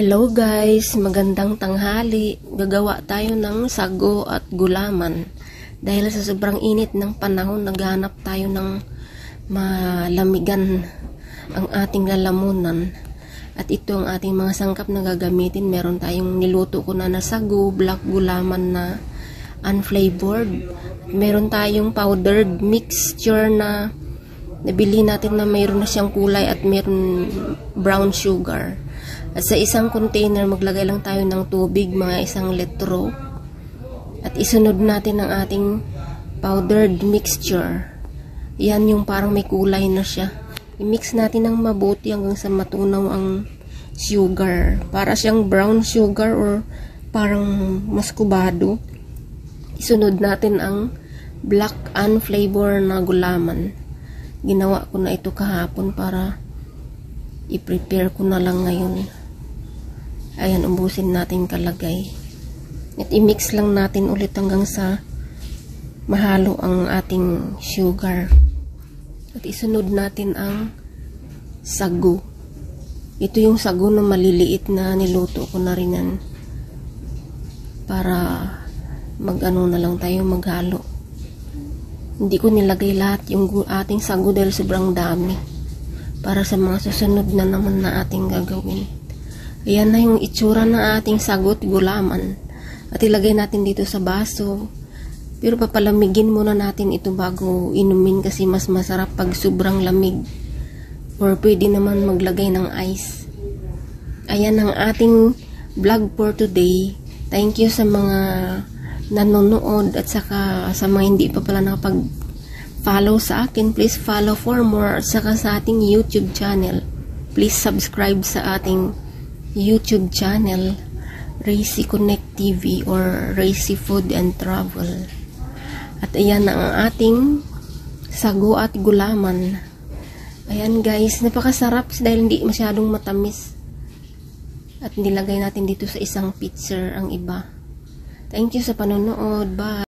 Hello guys, magandang tanghali. Gagawa tayo ng sago at gulaman. Dahil sa sobrang init ng panahon, naghanap tayo ng malamigan ang ating lalamunan. At ito ang ating mga sangkap na gagamitin. Meron tayong niluto ko na sago, black gulaman na unflavored. Meron tayong powdered mixture na nabili natin na mayroon na siyang kulay at mayroon brown sugar. At sa isang container, maglagay lang tayo ng tubig, mga 1 litro. At isunod natin ang ating powdered mixture. Yan yung parang may kulay na siya. I-mix natin ng mabuti hanggang sa matunaw ang sugar. Para siyang brown sugar or parang maskubado. Isunod natin ang black unflavored na gulaman. Ginawa ko na ito kahapon para i-prepare ko na lang ngayon. Ayan, ubusin natin kalagay. At i-mix lang natin ulit hanggang sa mahalo ang ating sugar. At isunod natin ang sago. Ito yung sago na maliliit na niluto ko na rin yan. Para mag-ano na lang tayo, maghalo. Hindi ko nilagay lahat yung ating sago dahil sobrang dami. Para sa mga susunod na naman na ating gagawin. Ayan na yung itsura ng ating sago at gulaman. At ilagay natin dito sa baso. Pero papalamigin muna natin ito bago inumin kasi mas masarap pag sobrang lamig. Or pwede naman maglagay ng ice. Ayan ang ating vlog for today. Thank you sa mga nanonood at saka sa mga hindi pa pala nakapag-follow sa akin. Please follow for more at saka sa ating YouTube channel. Please subscribe sa ating YouTube channel, Racy Connect TV or Racy Food and Travel. At ayan na ang ating sago at gulaman. Ayan guys, napakasarap dahil hindi masyadong matamis. At nilagay natin dito sa isang pitcher ang iba. Thank you sa panonood. Bye!